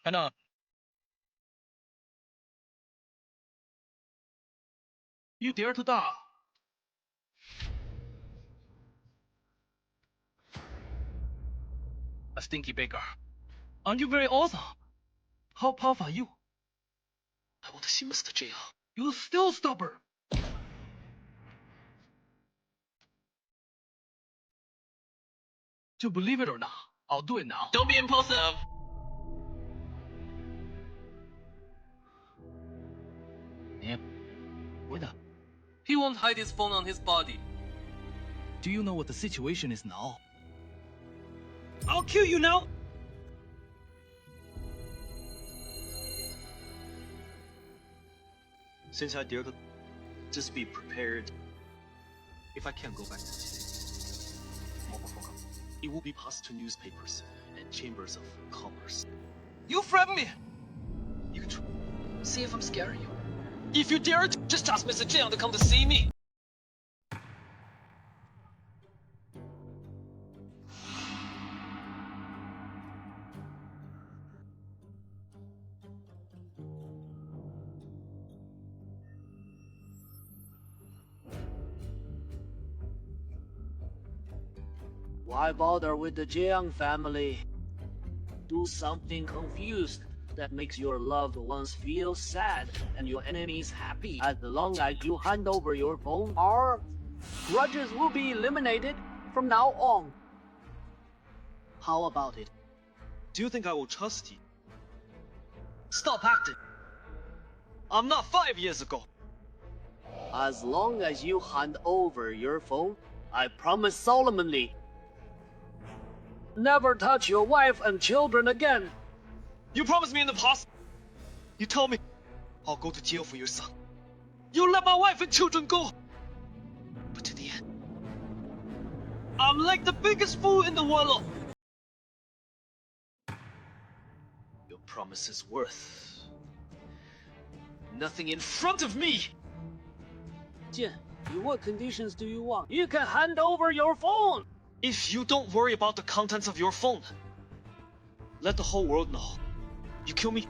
Hannah. You dare to die? A stinky beggar. Aren't you very awesome? How powerful are you? 我的心不是这样。You still stubborn. To believe it or not, I'll do it now. Don't be impulsive. Yep. What? He won't hide his phone on his body. Do you know what the situation is now? I'll kill you now. Since I dared, just be prepared. If I can't go back to today, it will be passed to newspapers and chambers of commerce. You threaten me. You can try. See if I'm scaring you. If you dare to, just ask Mr. Jiang to come to see me. Why bother with the Jiang family? Do something confused that makes your loved ones feel sad and your enemies happy. As long as you hand over your phone, our grudges will be eliminated from now on. How about it? Do you think I will trust you? Stop acting. I'm not 5 years ago. As long as you hand over your phone, I promise solemnly, never touch your wife and children again. You promised me in the past. You told me I'll go to jail for your son. You let my wife and children go. But to the end, I'm like the biggest fool in the world. your promise is worth nothing in front of me. Jian, what conditions do you want? You can hand over your phone. If you don't worry about the contents of your phone, let the whole world know. You kill me,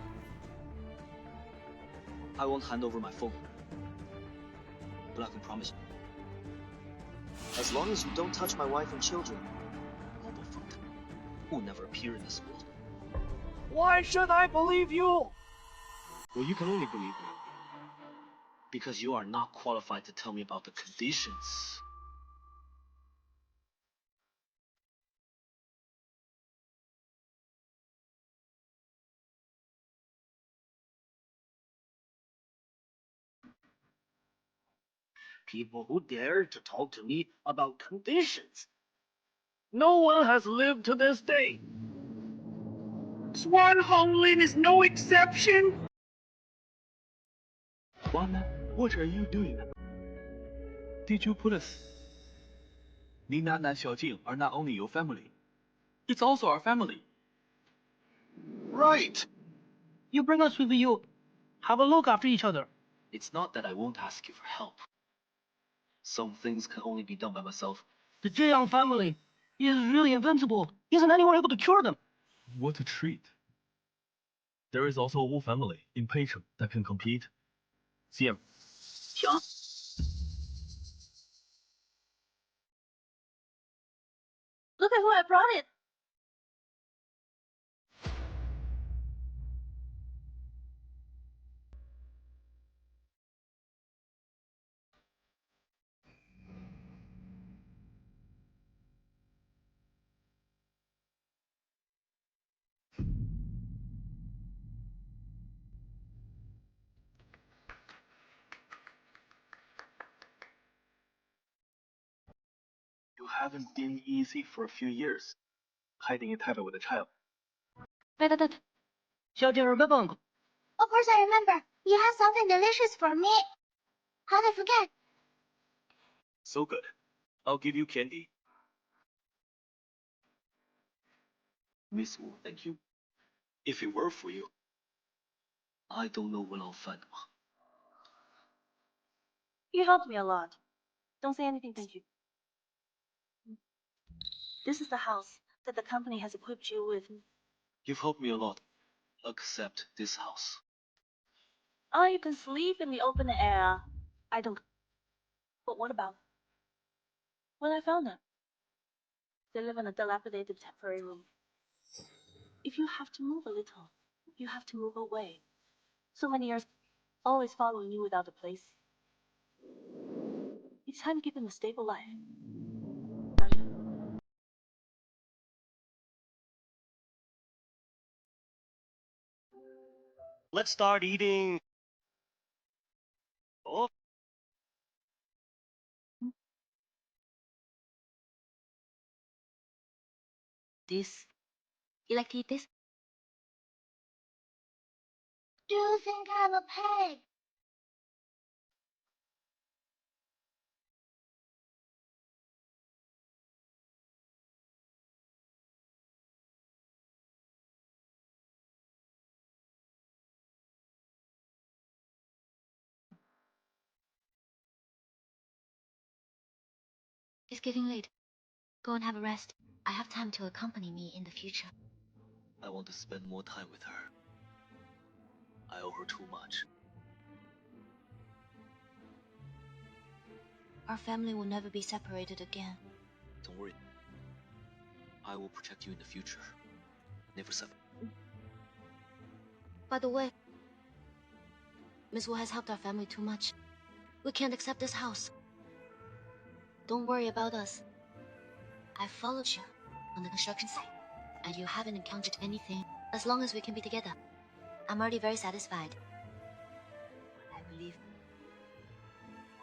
I won't hand over my phone. But I can promise you, as long as you don't touch my wife and children, Global Fund will never appear in this world. Why should I believe you? Well, you can only believe me because you are not qualified to tell me about the conditions. People who dare to talk to me about conditions. No one has lived to this day. Swan Honglin is no exception. Wanda, what are you doing? Did you put us? Nina and Xiaojing are not only your family, it's also our family. Right! You bring us with you. Have a look after each other. It's not that I won't ask you for help. Some things can only be done by myself. The Jiang family is really invincible. Isn't anyone able to cure them? What a treat. There is also a Wu family in Peicheng that can compete. CM. 行。Look at who I brought it. You haven't been easy for a few years, hiding in Taipei with a child. Wait. 小姐儿别蹦。 Of course I remember. You have something delicious for me. How did I forget? So good. I'll give you candy. Miss Wu, thank you. If it were for you, I don't know what I'll find. You helped me a lot. Don't say anything, thank you. This is the house that the company has equipped you with. You've helped me a lot. accept this house. Oh, you can sleep in the open air. I don't. But what about? Well, I found them. They live in a dilapidated temporary room. If you have to move a little, you have to move away. So many years, always following you without a place. It's time to give them a stable life. Let's start eating. Oh, This. You like to eat this? Do you think I'm a pig? It's getting late. Go and have a rest. I have time to accompany me in the future. I want to spend more time with her. I owe her too much. Our family will never be separated again. Don't worry. I will protect you in the future. Never separate. By the way, Miss Wu has helped our family too much. We can't accept this house. Don't worry about us. I followed you on the construction site, and you haven't encountered anything. As long as we can be together, I'm already very satisfied. I believe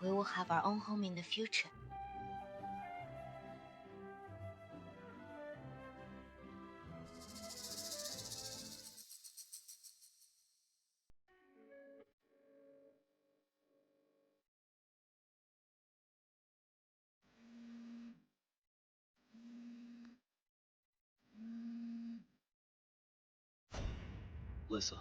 we will have our own home in the future. Lisa.